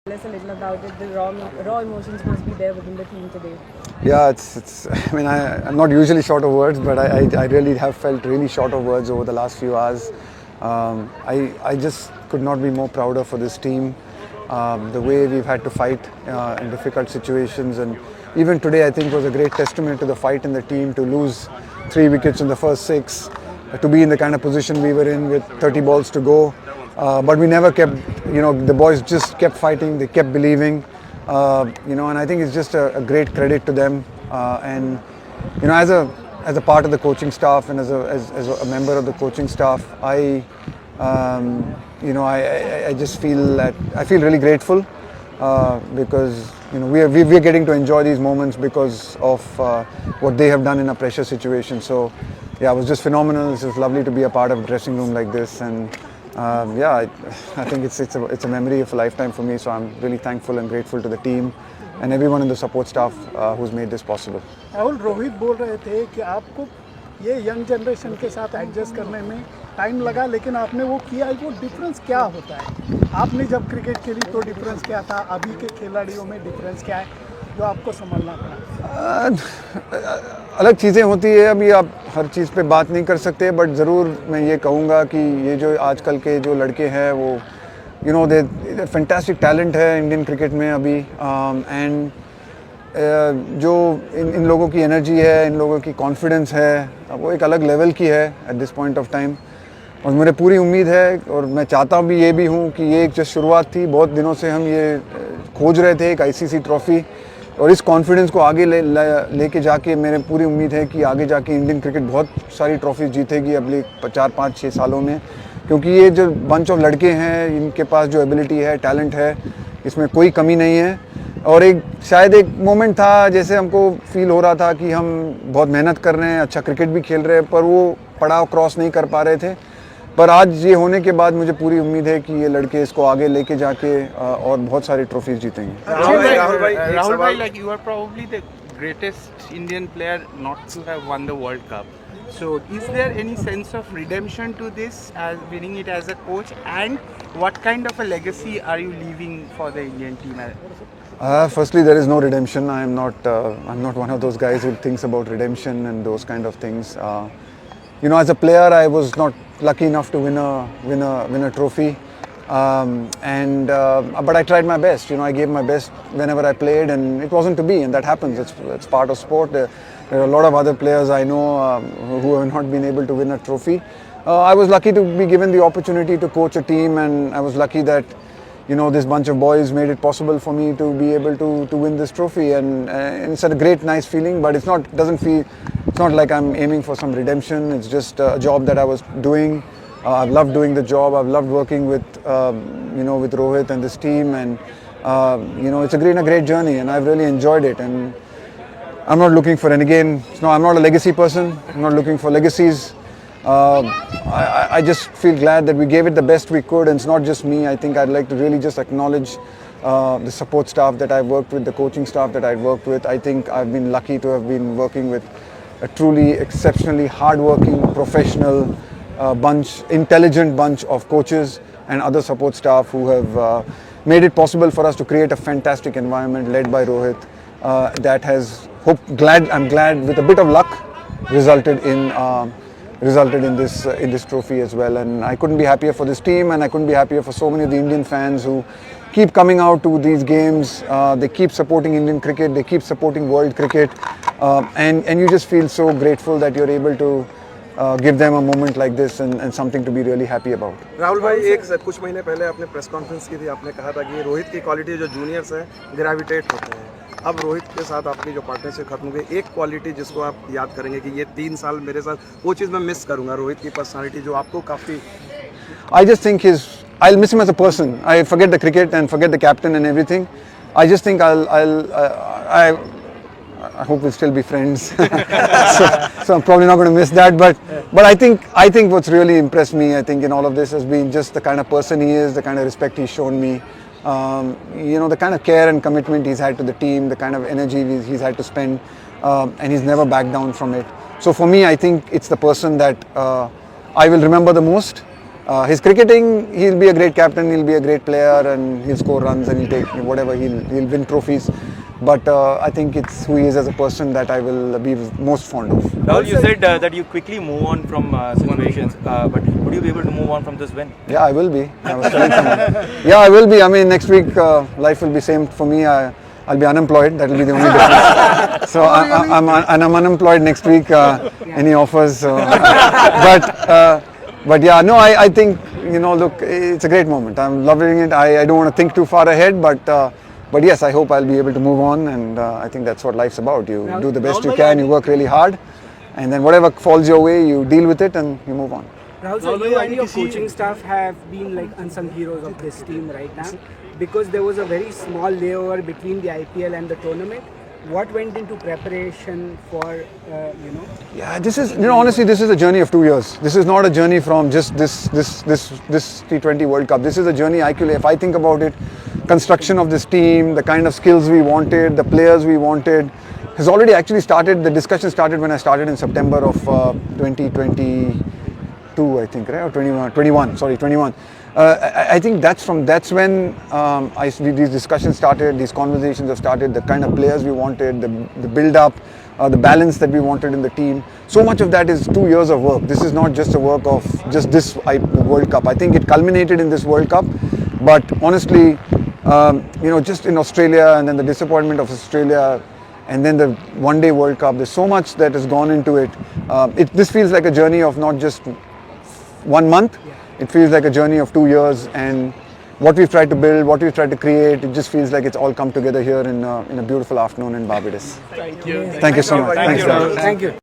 Tell us a little about it. The raw emotions must be there within the team today. Yeah, it's. I mean, I'm not usually short of words, but I really have felt really short of words over the last few hours. I just could not be more prouder for this team. The way we've had to fight in difficult situations, and even today, I think was a great testament to the fight in the team to lose 3 wickets in the first 6, to be in the kind of position we were in with 30 balls to go. But we never kept, the boys just kept fighting, they kept believing, and I think it's just a great credit to them. And, as a part of the coaching staff and as a member of the coaching staff, I just feel that I feel really grateful because we're getting to enjoy these moments because of what they have done in a pressure situation. So yeah, it was just phenomenal. It was lovely to be a part of a dressing room like this, and I think it's a memory of a lifetime for me. So I'm really thankful and grateful to the team and everyone in the support staff who's made this possible. Rahul, Rohit बोल रहे थे कि आपको ये young generation के साथ adjust करने में टाइम लगा, लेकिन आपने वो किया। वो डिफरेंस क्या होता है? आपने जब क्रिकेट खेली तो डिफरेंस क्या था, अभी के खिलाड़ियों में डिफरेंस क्या है जो आपको संभालना पड़ा? अलग चीज़ें होती है, अभी आप हर चीज़ पे बात नहीं कर सकते, बट ज़रूर मैं ये कहूँगा कि ये जो आजकल के जो लड़के हैं वो दे फैंटास्टिक टैलेंट है इंडियन क्रिकेट में अभी। एंड जो इन लोगों की एनर्जी है, इन लोगों की कॉन्फिडेंस है, वो एक अलग लेवल की है at this point of time. और मुझे पूरी उम्मीद है और मैं चाहता भी ये भी हूँ कि ये एक जो शुरुआत थी, बहुत दिनों से हम ये खोज रहे थे एक आईसीसी ट्रॉफ़ी, और इस कॉन्फिडेंस को आगे लेके जाके मेरे पूरी उम्मीद है कि आगे जाके इंडियन क्रिकेट बहुत सारी ट्रॉफीज जीतेगी अगले 4-5-6 सालों में, क्योंकि ये जो बंच ऑफ लड़के हैं इनके पास जो एबिलिटी है, टैलेंट है, इसमें कोई कमी नहीं है। और शायद एक मोमेंट था जैसे हमको फील हो रहा था कि हम बहुत मेहनत कर रहे हैं, अच्छा क्रिकेट भी खेल रहे हैं, पर वो पड़ाव क्रॉस नहीं कर पा रहे थे। पर आज ये होने के बाद मुझे पूरी उम्मीद है कि ये लड़के इसको आगे लेके जाके और बहुत सारी ट्रॉफीज जीतेंगे। राहुल भाई, like you are probably the greatest Indian player not to have won the World Cup. So is there any sense of redemption to this, as winning it as a coach, and what kind of a legacy are you leaving for the Indian team? Firstly, there is no redemption. I'm not one of those guys who thinks about redemption and those kind of things. As a player, I was not lucky enough to win a trophy, but I tried my best. I gave my best whenever I played, and it wasn't to be, and that happens. It's part of sport. There are a lot of other players I know who have not been able to win a trophy. I was lucky to be given the opportunity to coach a team, and I was lucky that this bunch of boys made it possible for me to be able to win this trophy, and it's a great, nice feeling. But it's not like I'm aiming for some redemption. It's just a job that I was doing. I've loved doing the job. I've loved working with with Rohit and this team, and it's a great journey, and I've really enjoyed it. And I'm not looking for, and again, I'm not a legacy person. I'm not looking for legacies. I just feel glad that we gave it the best we could, and it's not just me. I think I'd like to really just acknowledge the support staff that I've worked with, the coaching staff that I've worked with. I think I've been lucky to have been working with a truly exceptionally hard-working, professional intelligent bunch of coaches and other support staff who have made it possible for us to create a fantastic environment led by Rohit that has, I'm glad, with a bit of luck, resulted in this trophy as well. And I couldn't be happier for this team, and I couldn't be happier for so many of the Indian fans who keep coming out to these games. They keep supporting Indian cricket, they keep supporting world cricket, and you just feel so grateful that you're able to give them a moment like this and something to be really happy about. Rahul भाई, कुछ महीने पहले आपने press conference की थी, आपने कहा था कि रोहित की क्वालिटी जो जूनियर्स है ग्रेविटेट होते हैं। अब रोहित के साथ आपकी जो पार्टनरशिप खत्म हो गई, एक क्वालिटी जिसको आप याद करेंगे कि ये 3 साल मेरे साथ, वो चीज़ मैं मिस करूंगा, रोहित की पर्सनालिटी जो आपको काफ़ी। I just think I'll miss him as a person. I forget the cricket and forget the captain and everything. I just think I hope we'll still be friends. so I'm probably not going to miss that. But I think what's really impressed me, I think, in all of this has been just the kind of person he is, the kind of respect he's shown me. The kind of care and commitment he's had to the team, the kind of energy he's had to spend, and he's never backed down from it. So for me, I think it's the person that I will remember the most. His cricketing, he'll be a great captain, he'll be a great player, and he'll score runs and he'll take whatever, he'll win trophies. But I think it's who he is as a person that I will be most fond of. Rahul, you said that you quickly move on from situations, but would you be able to move on from this win? Yeah, I will be. I was telling someone. Yeah, I will be. I mean, next week life will be same for me. I'll be unemployed. That will be the only difference. So I'm unemployed next week. Any offers? But yeah, no, I think, you know, look, it's a great moment. I'm loving it. I don't want to think too far ahead, but yes, I hope I'll be able to move on, and I think that's what life's about. You do the best you can, you work really hard, and then whatever falls your way, you deal with it and you move on. Rahul, sir, you and your coaching staff have been like unsung heroes of this team right now, because there was a very small layover between the IPL and the tournament. What went into preparation for, Yeah, this is, honestly, this is a journey of 2 years. This is not a journey from just this T20 World Cup. This is a journey, actually, if I think about it, construction of this team, the kind of skills we wanted, the players we wanted, has already actually started. The discussion started when I started in September of 2022, I think, right? Or 21. I think that's when these discussions started, these conversations have started, the kind of players we wanted, the build-up, the balance that we wanted in the team. So much of that is 2 years of work. This is not just a work of just this World Cup. I think it culminated in this World Cup, but honestly, just in Australia, and then the disappointment of Australia, and then the one-day World Cup, there's so much that has gone into it. This feels like a journey of not just 1 month. It feels like a journey of 2 years, and what we've tried to build, what we've tried to create, it just feels like it's all come together here in a beautiful afternoon in Barbados. Thank you so much. Thank you. Thank you.